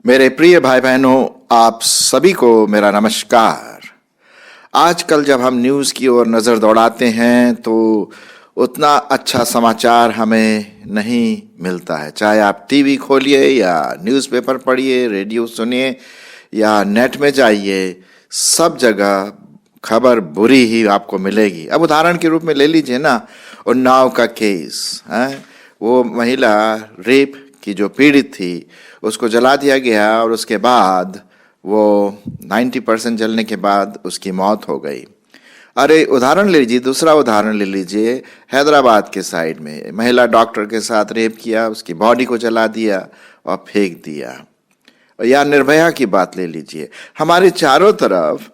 मेरे प्रिय भाई बहनों, आप सभी को मेरा नमस्कार। आजकल जब हम न्यूज़ की ओर नज़र दौड़ाते हैं तो उतना अच्छा समाचार हमें नहीं मिलता है। चाहे आप टीवी खोलिए या न्यूज़पेपर पढ़िए, रेडियो सुनिए या नेट में जाइए, सब जगह खबर बुरी ही आपको मिलेगी। अब उदाहरण के रूप में ले लीजिए ना, उन्नाव का केस है। वो महिला रेप की जो पीड़ित थी उसको जला दिया गया और उसके बाद वो 90% जलने के बाद उसकी मौत हो गई। अरे उदाहरण ले लीजिए, दूसरा उदाहरण ले लीजिए, हैदराबाद के साइड में महिला डॉक्टर के साथ रेप किया, उसकी बॉडी को जला दिया और फेंक दिया। या निर्भया की बात ले लीजिए, हमारे चारों तरफ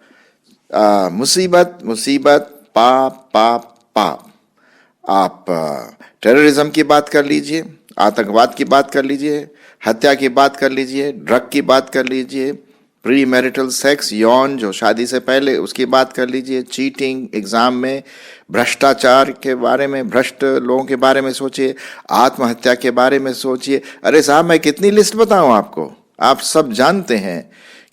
मुसीबत मुसीबत, पाप पाप पाप। आप टेररिज्म की बात कर लीजिए, आतंकवाद की बात कर लीजिए, हत्या की बात कर लीजिए, ड्रग की बात कर लीजिए, प्री मैरिटल सेक्स, यौन जो शादी से पहले, उसकी बात कर लीजिए, चीटिंग एग्जाम में, भ्रष्टाचार के बारे में, भ्रष्ट लोगों के बारे में सोचिए, आत्महत्या के बारे में सोचिए। अरे साहब, मैं कितनी लिस्ट बताऊं आपको, आप सब जानते हैं।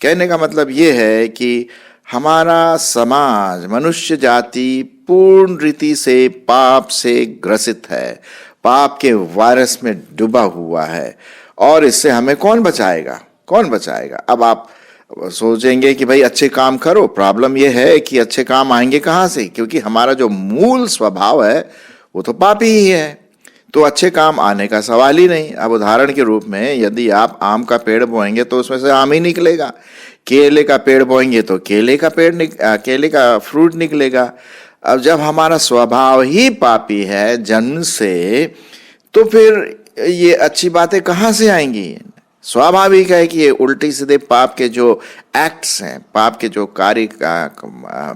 कहने का मतलब ये है कि हमारा समाज, मनुष्य जाति पूर्ण रीति से पाप से ग्रसित है, पाप के वायरस में डूबा हुआ है। और इससे हमें कौन बचाएगा, कौन बचाएगा? अब आप सोचेंगे कि भाई अच्छे काम करो। प्रॉब्लम यह है कि अच्छे काम आएंगे कहाँ से, क्योंकि हमारा जो मूल स्वभाव है वो तो पापी ही है, तो अच्छे काम आने का सवाल ही नहीं। अब उदाहरण के रूप में, यदि आप आम का पेड़ बोएंगे तो उसमें से आम ही निकलेगा, केले का पेड़ बोएंगे तो केले का फ्रूट निकलेगा। अब जब हमारा स्वभाव ही पापी है जन्म से, तो फिर ये अच्छी बातें कहाँ से आएंगी? स्वाभाविक है कि ये उल्टी सीधे पाप के जो एक्ट्स हैं, पाप के जो कार्य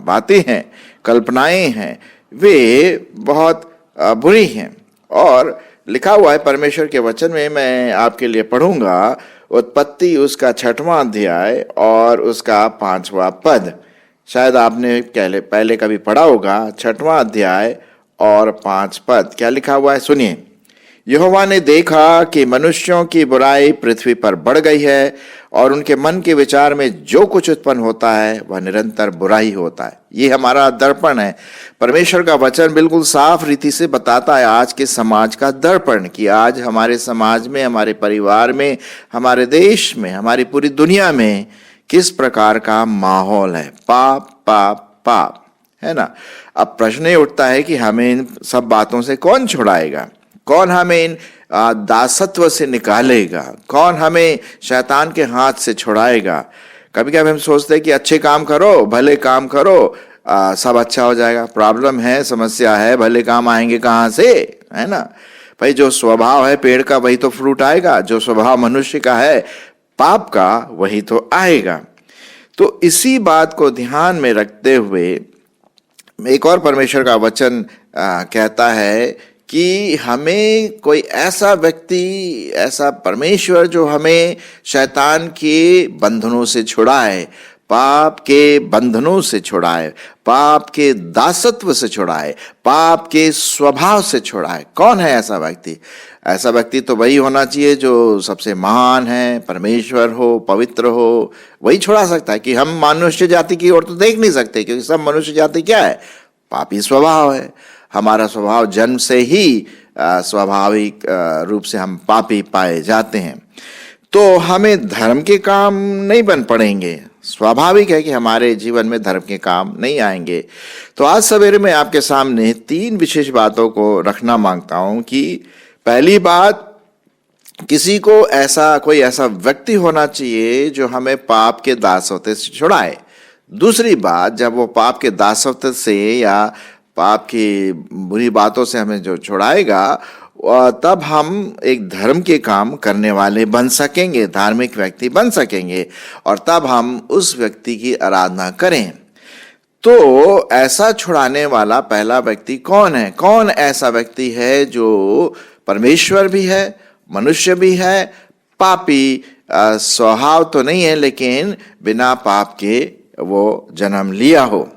बातें हैं, कल्पनाएं हैं, वे बहुत बुरी हैं। और लिखा हुआ है परमेश्वर के वचन में, मैं आपके लिए पढ़ूंगा, उत्पत्ति उसका 6वां अध्याय और उसका 5वां पद। शायद आपने पहले कभी पढ़ा होगा। 6वां अध्याय और 5 पद क्या लिखा हुआ है, सुनिए। यहोवा ने देखा कि मनुष्यों की बुराई पृथ्वी पर बढ़ गई है और उनके मन के विचार में जो कुछ उत्पन्न होता है वह निरंतर बुरा ही होता है। ये हमारा दर्पण है। परमेश्वर का वचन बिल्कुल साफ रीति से बताता है आज के समाज का दर्पण, कि आज हमारे समाज में, हमारे परिवार में, हमारे देश में, हमारी पूरी दुनिया में किस प्रकार का माहौल है। पाप पाप पाप, है ना। अब प्रश्न ये उठता है कि हमें इन सब बातों से कौन छुड़ाएगा, कौन हमें इन दासत्व से निकालेगा, कौन हमें शैतान के हाथ से छुड़ाएगा? कभी कभी हम सोचते हैं कि अच्छे काम करो, भले काम करो, सब अच्छा हो जाएगा। प्रॉब्लम है, समस्या है, भले काम आएंगे कहाँ से, है ना भाई? जो स्वभाव है पेड़ का वही तो फ्रूट आएगा, जो स्वभाव मनुष्य का है पाप का वही तो आएगा। तो इसी बात को ध्यान में रखते हुए एक और परमेश्वर का वचन कहता है कि हमें कोई ऐसा व्यक्ति, ऐसा परमेश्वर जो हमें शैतान के बंधनों से छुड़ाए, पाप के बंधनों से छुड़ाए, पाप के दासत्व से छुड़ाए, पाप के स्वभाव से छुड़ाए। कौन है ऐसा व्यक्ति? ऐसा व्यक्ति तो वही होना चाहिए जो सबसे महान है, परमेश्वर हो, पवित्र हो, वही छुड़ा सकता है। कि हम मनुष्य जाति की ओर तो देख नहीं सकते, क्योंकि सब मनुष्य जाति क्या है? पापी स्वभाव है। हमारा स्वभाव जन्म से ही स्वाभाविक रूप से हम पापी पाए जाते हैं। तो हमें धर्म के काम नहीं बन पड़ेंगे। स्वाभाविक है कि हमारे जीवन में धर्म के काम नहीं आएंगे। तो आज सवेरे मैं आपके सामने 3 विशेष बातों को रखना मांगता हूं। कि पहली बात, किसी को कोई ऐसा व्यक्ति होना चाहिए जो हमें पाप के दासत्व से छुड़ाए। दूसरी बात, जब वो पाप के दासत्व से या पाप की बुरी बातों से हमें जो छुड़ाएगा, तब हम एक धर्म के काम करने वाले बन सकेंगे, धार्मिक व्यक्ति बन सकेंगे, और तब हम उस व्यक्ति की आराधना करें। तो ऐसा छुड़ाने वाला पहला व्यक्ति कौन है? कौन ऐसा व्यक्ति है जो परमेश्वर भी है, मनुष्य भी है, पापी स्वभाव तो नहीं है, लेकिन बिना पाप के वो जन्म लिया हो?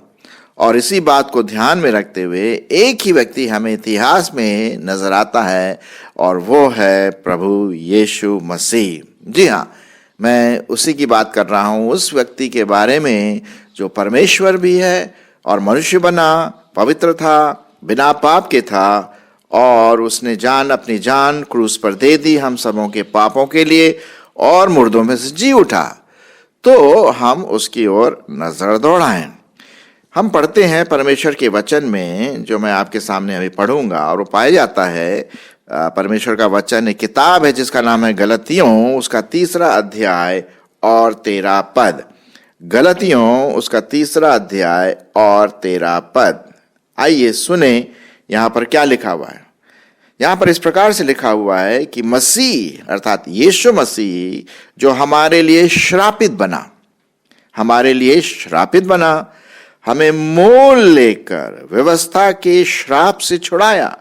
और इसी बात को ध्यान में रखते हुए एक ही व्यक्ति हमें इतिहास में नजर आता है, और वो है प्रभु यीशु मसीह। जी हाँ, मैं उसी की बात कर रहा हूं, उस व्यक्ति के बारे में जो परमेश्वर भी है और मनुष्य बना, पवित्र था, बिना पाप के था, और उसने अपनी जान क्रूस पर दे दी हम सबों के पापों के लिए, और मुर्दों में से जी उठा। तो हम उसकी ओर नजर दौड़ाएं। हम पढ़ते हैं परमेश्वर के वचन में, जो मैं आपके सामने अभी पढ़ूंगा, और वो पाया जाता है परमेश्वर का वचन एक किताब है जिसका नाम है गलतियों, उसका 3 अध्याय और 13 पद। गलतियों उसका 3 अध्याय और 13 पद। आइए सुने यहां पर क्या लिखा हुआ है। यहां पर इस प्रकार से लिखा हुआ है कि मसीह अर्थात यीशु मसीह जो हमारे लिए श्रापित बना, हमें मोल लेकर व्यवस्था के श्राप से छुड़ाया,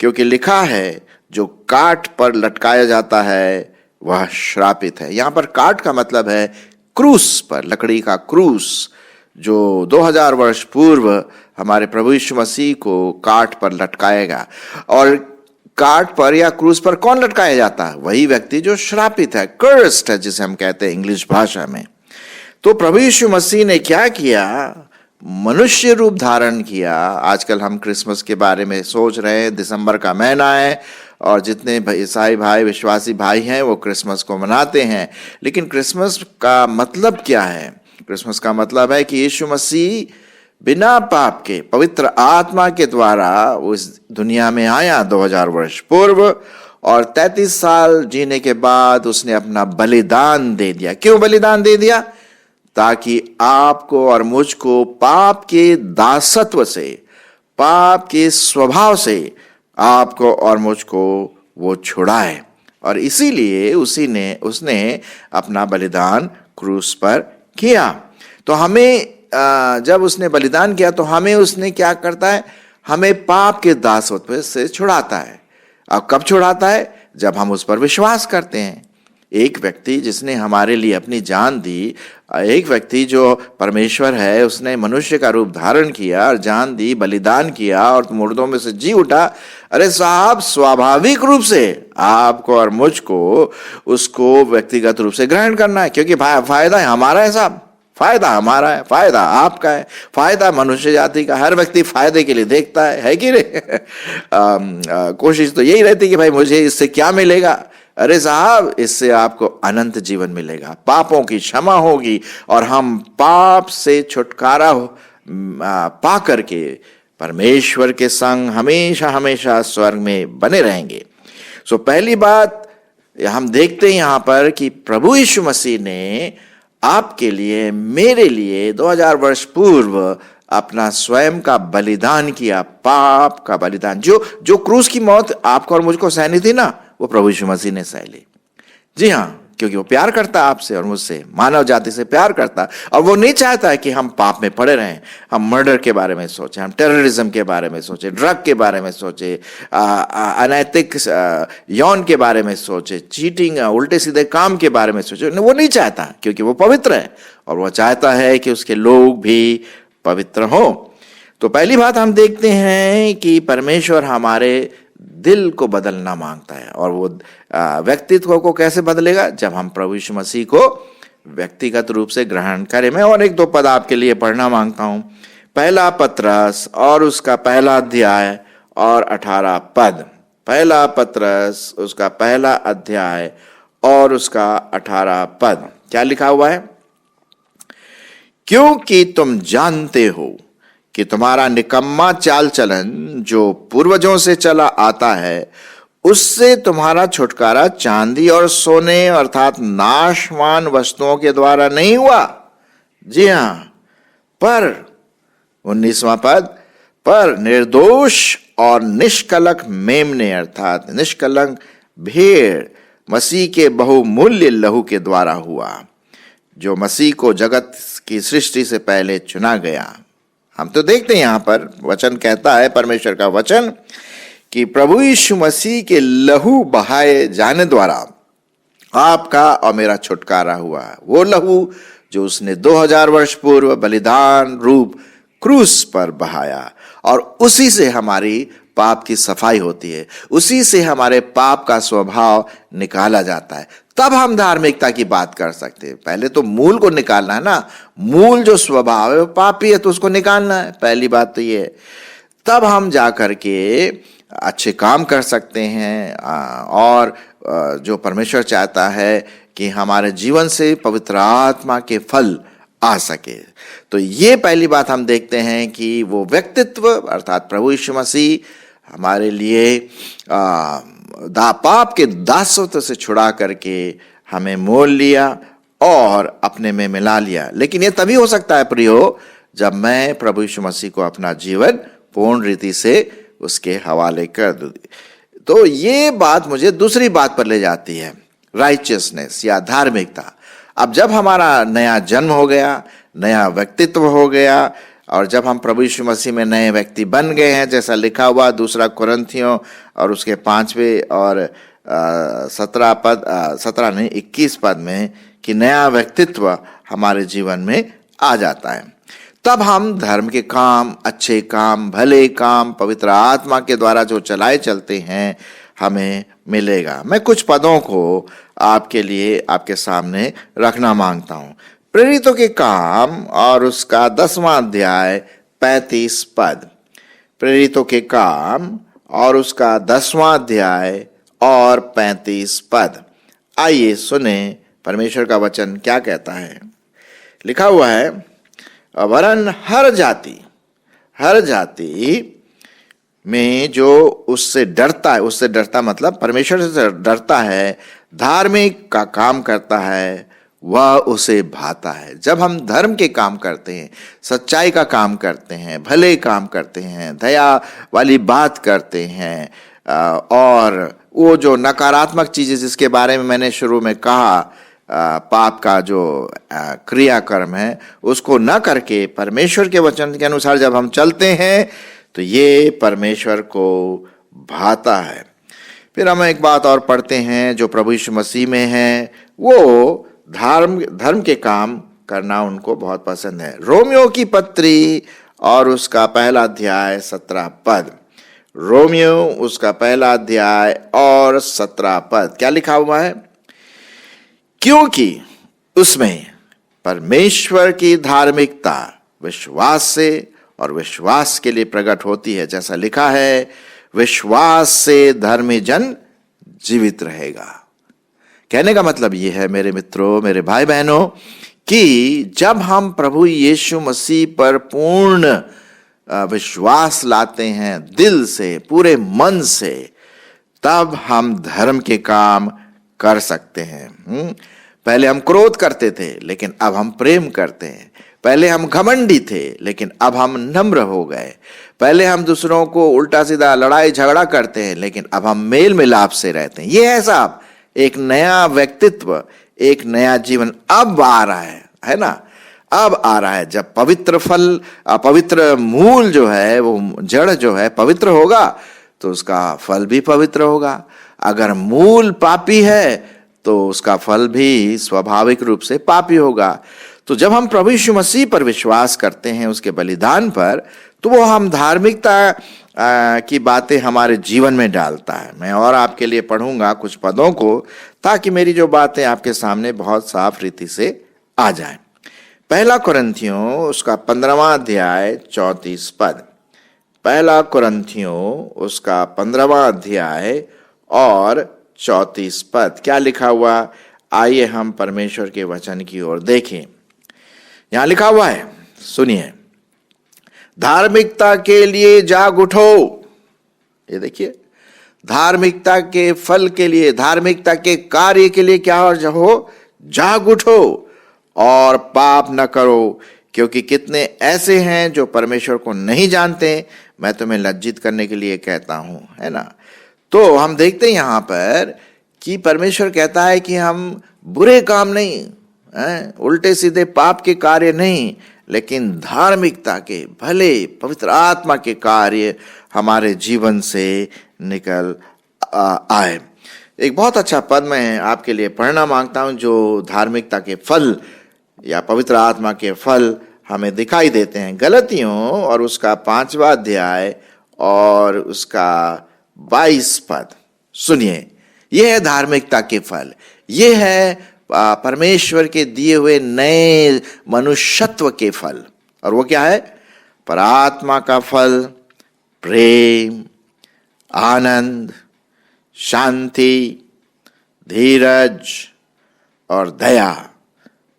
क्योंकि लिखा है जो काट पर लटकाया जाता है वह श्रापित है। यहां पर काट का मतलब है क्रूस पर, लकड़ी का क्रूस, जो 2000 वर्ष पूर्व हमारे प्रभु यीशु मसीह को काट पर लटकाएगा। और काट पर या क्रूस पर कौन लटकाया जाता है? वही व्यक्ति जो श्रापित है, कर्स्ड है, जिसे हम कहते हैं इंग्लिश भाषा में। तो प्रभु यीशु मसीह ने क्या किया? मनुष्य रूप धारण किया। आजकल हम क्रिसमस के बारे में सोच रहे हैं, दिसंबर का महीना है और जितने ईसाई भाई, विश्वासी भाई हैं वो क्रिसमस को मनाते हैं। लेकिन क्रिसमस का मतलब क्या है? क्रिसमस का मतलब है कि यीशु मसीह बिना पाप के पवित्र आत्मा के द्वारा उस दुनिया में आया 2000 वर्ष पूर्व, और 33 साल जीने के बाद उसने अपना बलिदान दे दिया। क्यों बलिदान दे दिया? ताकि आपको और मुझको पाप के दासत्व से, पाप के स्वभाव से आपको और मुझको वो छुड़ाए। और इसीलिए उसने अपना बलिदान क्रूस पर किया। तो हमें जब उसने बलिदान किया तो हमें उसने क्या करता है? हमें पाप के दासत्व से छुड़ाता है। अब कब छुड़ाता है? जब हम उस पर विश्वास करते हैं। एक व्यक्ति जिसने हमारे लिए अपनी जान दी, एक व्यक्ति जो परमेश्वर है, उसने मनुष्य का रूप धारण किया और जान दी, बलिदान किया और मुर्दों में से जी उठा। अरे साहब, स्वाभाविक रूप से आपको और मुझको उसको व्यक्तिगत रूप से ग्रहण करना है, क्योंकि फायदा है हमारा है साहब, फायदा हमारा है, फायदा आपका है, फायदा मनुष्य जाति का। हर व्यक्ति फायदे के लिए देखता है कि नहीं? कोशिश तो यही रहती कि भाई मुझे इससे क्या मिलेगा? अरे साहब, इससे आपको अनंत जीवन मिलेगा, पापों की क्षमा होगी और हम पाप से छुटकारा पा करके परमेश्वर के संग हमेशा हमेशा स्वर्ग में बने रहेंगे। सो पहली बात हम देखते हैं यहां पर कि प्रभु यीशु मसीह ने आपके लिए, मेरे लिए 2000 वर्ष पूर्व अपना स्वयं का बलिदान किया, पाप का बलिदान। जो क्रूस की मौत आपको और मुझको सहनी थी ना, वो प्रभु यीशु मसीह ने सह ली। जी हाँ, क्योंकि वो प्यार करता है आपसे और मुझसे, मानव जाति से प्यार करता, और वो नहीं चाहता है कि हम पाप में पड़े रहें। हम मर्डर के बारे में सोचें, हम टेररिज्म के बारे में सोचें, ड्रग के बारे में सोचें, अनैतिक यौन के बारे में सोचें, चीटिंग, उल्टे सीधे काम के बारे में सोचें। वो नहीं चाहता, क्योंकि वो पवित्र है और वो चाहता है कि उसके लोग भी पवित्र हो। तो पहली बात हम देखते हैं कि परमेश्वर हमारे दिल को बदलना मांगता है, और वो व्यक्तित्व को कैसे बदलेगा? जब हम प्रभु यीशु मसीह को व्यक्तिगत रूप से ग्रहण करें। मैं और 1-2 पद आपके लिए पढ़ना मांगता हूं। पहला पत्रस और उसका पहला अध्याय और 18 पद। पहला पत्रस उसका पहला अध्याय और उसका 18 पद। क्या लिखा हुआ है? क्योंकि तुम जानते हो कि तुम्हारा निकम्मा चाल चलन जो पूर्वजों से चला आता है, उससे तुम्हारा छुटकारा चांदी और सोने अर्थात नाशवान वस्तुओं के द्वारा नहीं हुआ। जी हां, पर 19वां पद, पर निर्दोष और निष्कलंक मेमने अर्थात निष्कलंक भेड़ मसीह के बहुमूल्य लहू के द्वारा हुआ, जो मसीह को जगत की सृष्टि से पहले चुना गया। हम तो देखते हैं यहां पर वचन कहता है, परमेश्वर का वचन, कि प्रभु यीशु मसीह के लहू बहाए जाने द्वारा आपका और मेरा छुटकारा हुआ। वो लहू जो उसने 2000 वर्ष पूर्व बलिदान रूप क्रूस पर बहाया, और उसी से हमारी पाप की सफाई होती है, उसी से हमारे पाप का स्वभाव निकाला जाता है, तब हम धार्मिकता की बात कर सकते हैं। पहले तो मूल को निकालना है ना, मूल जो स्वभाव है वो पापी है तो उसको निकालना है, पहली बात तो ये है। तब हम जा कर के अच्छे काम कर सकते हैं और जो परमेश्वर चाहता है कि हमारे जीवन से पवित्र आत्मा के फल आ सके। तो ये पहली बात हम देखते हैं कि वो व्यक्तित्व अर्थात प्रभु यीशु मसीह हमारे लिए पाप के दासत्व से छुड़ा करके हमें मोल लिया और अपने में मिला लिया। लेकिन ये तभी हो सकता है प्रियो, जब मैं प्रभु यीशु मसीह को अपना जीवन पूर्ण रीति से उसके हवाले कर दूं। तो ये बात मुझे दूसरी बात पर ले जाती है, राइचियसनेस या धार्मिकता। अब जब हमारा नया जन्म हो गया, नया व्यक्तित्व हो गया, और जब हम प्रभु यीशु मसीह में नए व्यक्ति बन गए हैं, जैसा लिखा हुआ दूसरा कुरिन्थियों और उसके 5वें और 21 पद में कि नया व्यक्तित्व हमारे जीवन में आ जाता है, तब हम धर्म के काम, अच्छे काम, भले काम पवित्र आत्मा के द्वारा जो चलाए चलते हैं हमें मिलेगा। मैं कुछ पदों को आपके लिए आपके सामने रखना मांगता हूं। प्रेरितों के काम और उसका 10वां अध्याय 35 पद। प्रेरितों के काम और उसका 10वां अध्याय और 35 पद। आइए सुने परमेश्वर का वचन क्या कहता है। लिखा हुआ है, वरन हर जाति में जो उससे डरता है, उससे डरता मतलब परमेश्वर से डरता है, धार्मिक का काम करता है, वह उसे भाता है। जब हम धर्म के काम करते हैं, सच्चाई का काम करते हैं, भले काम करते हैं, दया वाली बात करते हैं, और वो जो नकारात्मक चीजें जिसके बारे में मैंने शुरू में कहा, पाप का जो क्रियाकर्म है उसको न करके परमेश्वर के वचन के अनुसार जब हम चलते हैं तो ये परमेश्वर को भाता है। फिर हम एक बात और पढ़ते हैं, जो प्रभु यीशु मसीह में है वो धर्म के काम करना उनको बहुत पसंद है। रोमियो की पत्री और उसका पहला अध्याय 17 पद। रोमियो उसका पहला अध्याय और 17 पद क्या लिखा हुआ है? क्योंकि उसमें परमेश्वर की धार्मिकता विश्वास से और विश्वास के लिए प्रकट होती है, जैसा लिखा है, विश्वास से धर्मी जन जीवित रहेगा। कहने का मतलब यह है मेरे मित्रों, मेरे भाई बहनों, कि जब हम प्रभु यीशु मसीह पर पूर्ण विश्वास लाते हैं दिल से, पूरे मन से, तब हम धर्म के काम कर सकते हैं। पहले हम क्रोध करते थे लेकिन अब हम प्रेम करते हैं। पहले हम घमंडी थे लेकिन अब हम नम्र हो गए। पहले हम दूसरों को उल्टा सीधा लड़ाई झगड़ा करते हैं लेकिन अब हम मेल मिलाप से रहते हैं। ये है साहब एक नया व्यक्तित्व, एक नया जीवन अब आ रहा है ना, अब आ रहा है। जब पवित्र मूल जो है, वो जड़ जो है पवित्र होगा तो उसका फल भी पवित्र होगा। अगर मूल पापी है तो उसका फल भी स्वाभाविक रूप से पापी होगा। तो जब हम प्रभु यीशु मसीह पर विश्वास करते हैं, उसके बलिदान पर, तो वो हम धार्मिकता की बातें हमारे जीवन में डालता है। मैं और आपके लिए पढ़ूंगा कुछ पदों को, ताकि मेरी जो बातें आपके सामने बहुत साफ रीति से आ जाएं। पहला कुरिन्थियों उसका 15वां अध्याय 34 पद। पहला कुरिन्थियों उसका 15वां अध्याय और 34 पद क्या लिखा हुआ? आइए हम परमेश्वर के वचन की ओर देखें। यहां लिखा हुआ है, सुनिए, धार्मिकता के लिए जाग उठो। ये देखिए, धार्मिकता के फल के लिए, धार्मिकता के कार्य के लिए क्या हो? जाग उठो और पाप न करो, क्योंकि कितने ऐसे हैं जो परमेश्वर को नहीं जानते। मैं तुम्हें लज्जित करने के लिए कहता हूं, है ना। तो हम देखते हैं यहां पर कि परमेश्वर कहता है कि हम बुरे काम नहीं, उल्टे सीधे पाप के कार्य नहीं, लेकिन धार्मिकता के, भले पवित्र आत्मा के कार्य हमारे जीवन से निकल आए। एक बहुत अच्छा पद मैं आपके लिए पढ़ना मांगता हूं, जो धार्मिकता के फल या पवित्र आत्मा के फल हमें दिखाई देते हैं। गलतियों और उसका 5वां अध्याय और उसका 22 पद सुनिए। यह है धार्मिकता के फल, यह है परमेश्वर के दिए हुए नए मनुष्यत्व के फल। और वो क्या है? पर आत्मा का फल प्रेम, आनंद, शांति, धीरज और दया,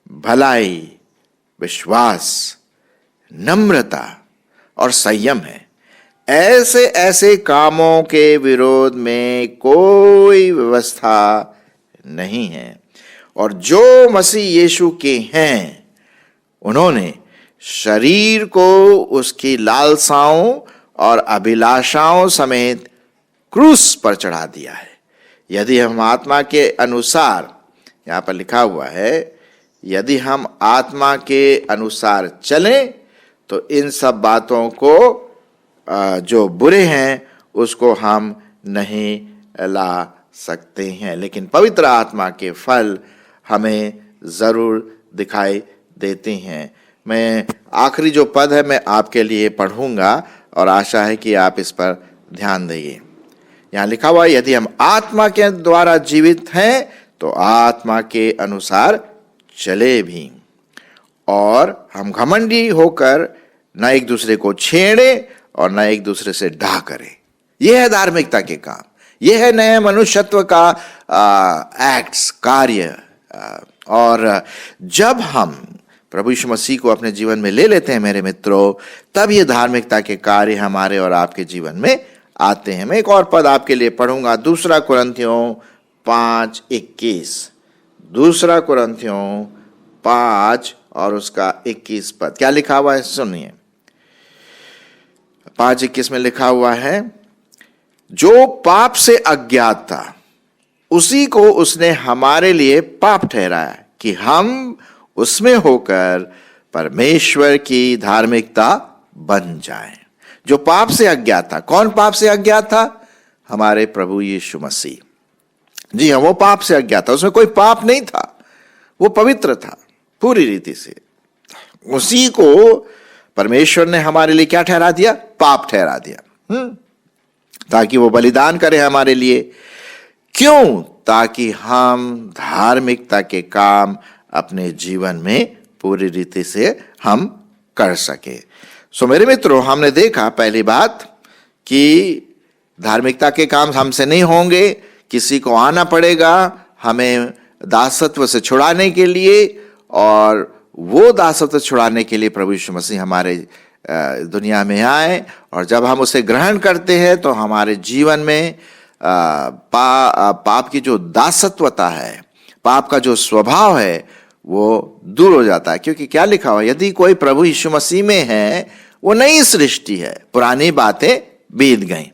भलाई, विश्वास, नम्रता और संयम है। ऐसे ऐसे कामों के विरोध में कोई व्यवस्था नहीं है। और जो मसीह यीशु के हैं, उन्होंने शरीर को उसकी लालसाओं और अभिलाषाओं समेत क्रूस पर चढ़ा दिया है। यदि हम आत्मा के अनुसार, यहां पर लिखा हुआ है, यदि हम आत्मा के अनुसार चलें तो इन सब बातों को जो बुरे हैं उसको हम नहीं ला सकते हैं। लेकिन पवित्र आत्मा के फल हमें जरूर दिखाई देते हैं। मैं आखिरी जो पद है मैं आपके लिए पढ़ूंगा और आशा है कि आप इस पर ध्यान देंगे। यहां लिखा हुआ है, यदि हम आत्मा के द्वारा जीवित हैं तो आत्मा के अनुसार चले भी, और हम घमंडी होकर न एक दूसरे को छेड़े और न एक दूसरे से डाह करें। यह है धार्मिकता के काम, यह है नए मनुष्यत्व का एक्ट्स, कार्य। और जब हम प्रभु यीशु मसीह को अपने जीवन में ले लेते हैं मेरे मित्रों, तब ये धार्मिकता के कार्य हमारे और आपके जीवन में आते हैं। मैं एक और पद आपके लिए पढ़ूंगा, 2 कुरिन्थियों 5:21। 2 कुरिन्थियों 5 और उसका 21 पद क्या लिखा हुआ है सुनिए। 5:21 में लिखा हुआ है, जो पाप से अज्ञात था उसी को उसने हमारे लिए पाप ठहराया कि हम उसमें होकर परमेश्वर की धार्मिकता बन जाएं। जो पाप से अज्ञात था, कौन पाप से अज्ञात था? हमारे प्रभु यीशु मसीह। जी हाँ, वो पाप से अज्ञात था, उसमें कोई पाप नहीं था, वो पवित्र था पूरी रीति से। उसी को परमेश्वर ने हमारे लिए क्या ठहरा दिया? पाप ठहरा दिया, ताकि वो बलिदान करे हमारे लिए। क्यों? ताकि हम धार्मिकता के काम अपने जीवन में पूरी रीति से हम कर सके। सो मेरे मित्रों, हमने देखा पहली बात कि धार्मिकता के काम हमसे नहीं होंगे, किसी को आना पड़ेगा हमें दासत्व से छुड़ाने के लिए, और वो दासत्व छुड़ाने के लिए प्रभु यीशु मसीह हमारे दुनिया में आए। और जब हम उसे ग्रहण करते हैं तो हमारे जीवन में पाप की जो दासत्वता है, पाप का जो स्वभाव है, वो दूर हो जाता है। क्योंकि क्या लिखा हुआ, यदि कोई प्रभु यीशु मसीह में है वो नई सृष्टि है, पुरानी बातें बीत गईं।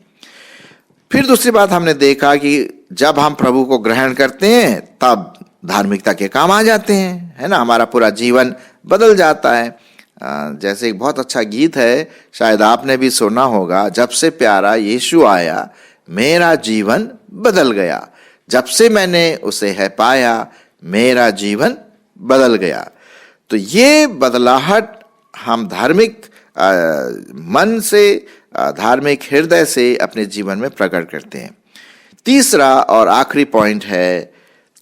फिर दूसरी बात हमने देखा कि जब हम प्रभु को ग्रहण करते हैं तब धार्मिकता के काम आ जाते हैं, है ना, हमारा पूरा जीवन बदल जाता है। जैसे एक बहुत अच्छा गीत है, शायद आपने भी सुना होगा, जब से प्यारा यीशु आया मेरा जीवन बदल गया, जब से मैंने उसे है पाया मेरा जीवन बदल गया। तो ये बदलाहट हम धार्मिक मन से, धार्मिक हृदय से अपने जीवन में प्रकट करते हैं। तीसरा और आखिरी पॉइंट है,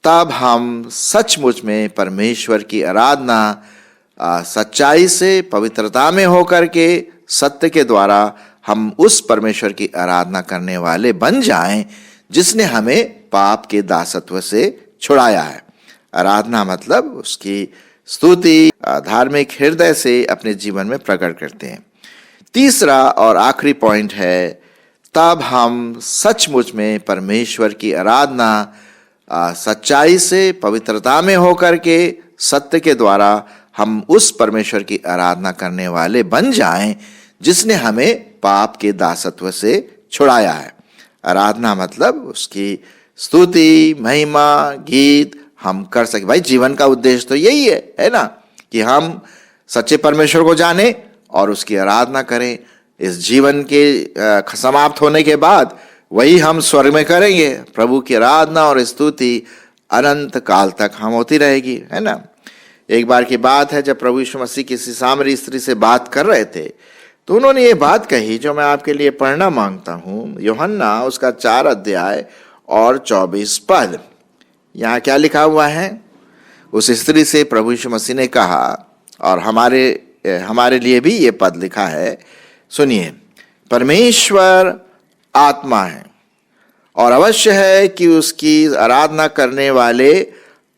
तब हम सचमुच में परमेश्वर की आराधना सच्चाई से, पवित्रता में होकर के, सत्य के द्वारा हम उस परमेश्वर की आराधना करने वाले बन जाएं जिसने हमें पाप के दासत्व से छुड़ाया है। आराधना मतलब उसकी स्तुति धार्मिक हृदय से अपने जीवन में प्रकट करते हैं। तीसरा और आखिरी पॉइंट है, तब हम सचमुच में परमेश्वर की आराधना सच्चाई से, पवित्रता में होकर के, सत्य के द्वारा हम उस परमेश्वर की आराधना करने वाले बन जाएं जिसने हमें पाप के दासत्व से छुड़ाया है। आराधना मतलब उसकी स्तुति, महिमा, गीत हम कर सके। भाई जीवन का उद्देश्य तो यही है ना, कि हम सच्चे परमेश्वर को जाने और उसकी आराधना करें। इस जीवन के समाप्त होने के बाद वही हम स्वर्ग में करेंगे। प्रभु की आराधना और स्तुति अनंत काल तक हम होती रहेगी, है ना। एक बार की बात है, जब प्रभु यीशु मसीह किसी सामरी स्त्री से बात कर रहे थे तो उन्होंने ये बात कही जो मैं आपके लिए पढ़ना मांगता हूं, यूहन्ना उसका 4 अध्याय और 24 पद। यहाँ क्या लिखा हुआ है? उस स्त्री से प्रभु यीशु मसीह ने कहा, और हमारे लिए भी ये पद लिखा है, सुनिए, परमेश्वर आत्मा है और अवश्य है कि उसकी आराधना करने वाले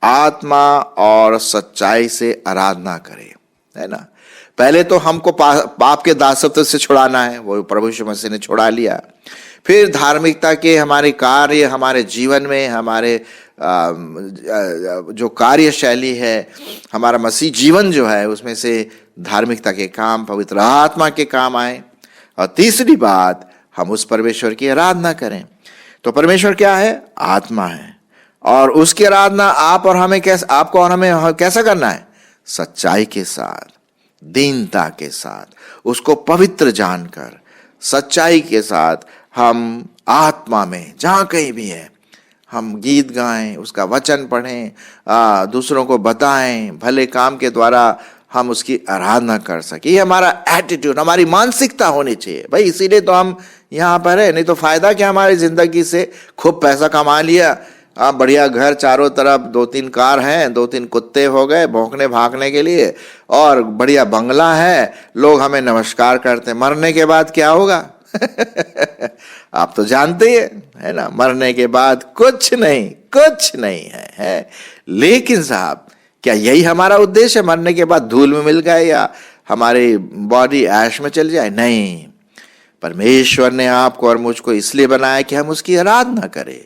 आत्मा और सच्चाई से आराधना करें। है ना? पहले तो हमको पाप के दासत्व से छुड़ाना है, वो प्रभु यीशु मसीह ने छुड़ा लिया। फिर धार्मिकता के हमारे कार्य, हमारे जीवन में हमारे जो कार्यशैली है, हमारा मसीह जीवन जो है, उसमें से धार्मिकता के काम, पवित्र आत्मा के काम आए। और तीसरी बात, हम उस परमेश्वर की आराधना करें। तो परमेश्वर क्या है? आत्मा है, और उसकी आराधना आपको और हमें कैसा करना है? सच्चाई के साथ, दीनता के साथ, उसको पवित्र जानकर, सच्चाई के साथ हम आत्मा में जहां कहीं भी है, हम गीत गाएं, उसका वचन पढ़ें, दूसरों को बताएं, भले काम के द्वारा हम उसकी आराधना कर सके। ये हमारा एटीट्यूड, हमारी मानसिकता होनी चाहिए भाई। इसीलिए तो हम यहाँ पर है, नहीं तो फायदा क्या हमारी जिंदगी से? खूब पैसा कमा लिया, बढ़िया घर, चारों तरफ 2-3 कार हैं, 2-3 कुत्ते हो गए भौंकने भागने के लिए, और बढ़िया बंगला है, लोग हमें नमस्कार करते हैं। मरने के बाद क्या होगा? आप तो जानते ही है ना, मरने के बाद कुछ नहीं है। लेकिन साहब, क्या यही हमारा उद्देश्य है? मरने के बाद धूल में मिल गए या हमारी बॉडी ऐश में चल जाए? नहीं, परमेश्वर ने आपको और मुझको इसलिए बनाया कि हम उसकी आराधना करें,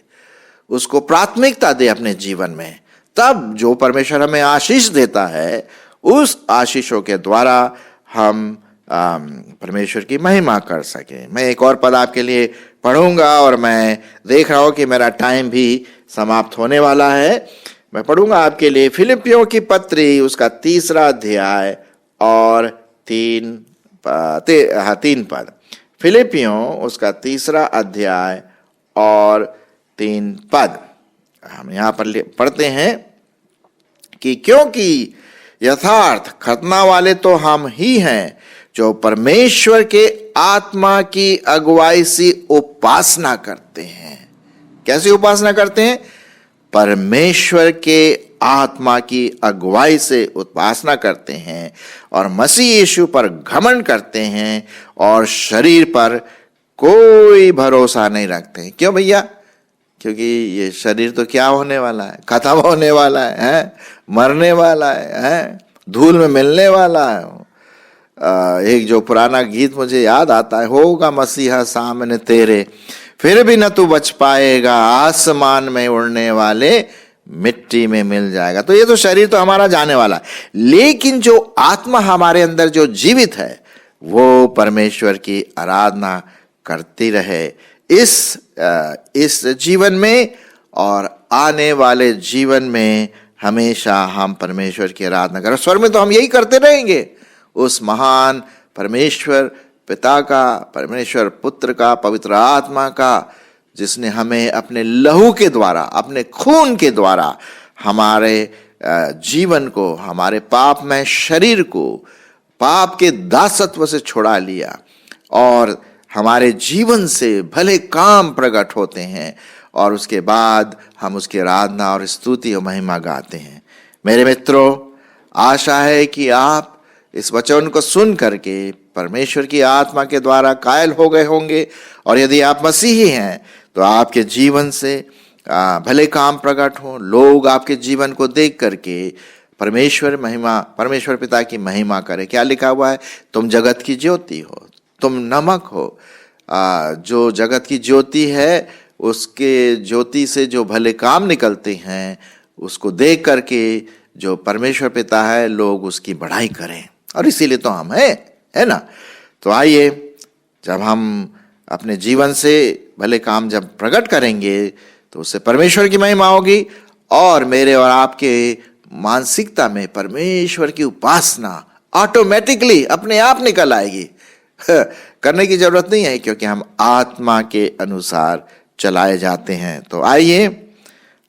उसको प्राथमिकता दे अपने जीवन में। तब जो परमेश्वर हमें आशीष देता है, उस आशीषों के द्वारा हम परमेश्वर की महिमा कर सके। मैं एक और पद आपके लिए पढ़ूंगा, और मैं देख रहा हूं कि मेरा टाइम भी समाप्त होने वाला है। मैं पढ़ूंगा आपके लिए फिलिपियों की पत्री, उसका 3 अध्याय और 3 पद। फिलिपियों उसका 3 अध्याय और 3 पद हम यहां पर पढ़ते हैं कि क्योंकि यथार्थ खतना वाले तो हम ही हैं, जो परमेश्वर के आत्मा की अगुवाई से उपासना करते हैं। कैसे उपासना करते हैं? परमेश्वर के आत्मा की अगुवाई से उपासना करते हैं, और मसीह यीशु पर घमंड करते हैं, और शरीर पर कोई भरोसा नहीं रखते हैं। क्यों भैया? क्योंकि ये शरीर तो क्या होने वाला है? खत्म होने वाला है, मरने वाला है, धूल में मिलने वाला है। एक जो पुराना गीत मुझे याद आता है, होगा मसीहा सामने तेरे, फिर भी न तू बच पाएगा, आसमान में उड़ने वाले मिट्टी में मिल जाएगा। तो ये तो शरीर तो हमारा जाने वाला है, लेकिन जो आत्मा हमारे अंदर जो जीवित है, वो परमेश्वर की आराधना करती रहे इस जीवन में और आने वाले जीवन में। हमेशा हम परमेश्वर की आराधना करें। स्वर्ग में तो हम यही करते रहेंगे, उस महान परमेश्वर पिता का, परमेश्वर पुत्र का, पवित्र आत्मा का, जिसने हमें अपने लहू के द्वारा, अपने खून के द्वारा हमारे जीवन को, हमारे पापमय शरीर को पाप के दासत्व से छुड़ा लिया, और हमारे जीवन से भले काम प्रकट होते हैं, और उसके बाद हम उसकी आराधना और स्तुति और महिमा गाते हैं। मेरे मित्रों, आशा है कि आप इस वचन को सुन करके परमेश्वर की आत्मा के द्वारा कायल हो गए होंगे, और यदि आप मसीही हैं तो आपके जीवन से भले काम प्रकट हो, लोग आपके जीवन को देख करके परमेश्वर पिता की महिमा करें। क्या लिखा हुआ है? तुम जगत की ज्योति हो, तुम नमक हो। जो जगत की ज्योति है, उसके ज्योति से जो भले काम निकलते हैं, उसको देख करके जो परमेश्वर पिता है, लोग उसकी बढ़ाई करें, और इसीलिए तो हम हैं, है ना। तो आइए, जब हम अपने जीवन से भले काम जब प्रकट करेंगे, तो उससे परमेश्वर की महिमा होगी, और मेरे और आपके मानसिकता में परमेश्वर की उपासना ऑटोमेटिकली अपने आप निकल आएगी। करने की जरूरत नहीं है, क्योंकि हम आत्मा के अनुसार चलाए जाते हैं। तो आइए,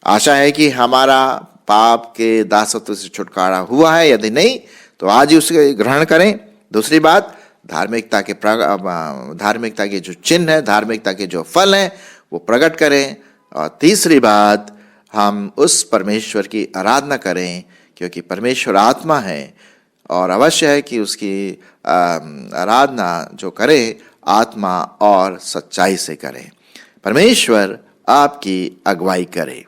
आशा है कि हमारा पाप के दासत्व से छुटकारा हुआ है। यदि नहीं, तो आज ही उसे ग्रहण करें। दूसरी बात, धार्मिकता के जो चिन्ह है, धार्मिकता के जो फल हैं वो प्रकट करें। और तीसरी बात, हम उस परमेश्वर की आराधना करें, क्योंकि परमेश्वर आत्मा है और अवश्य है कि उसकी आराधना जो करे आत्मा और सच्चाई से करें। परमेश्वर आपकी अगुवाई करे।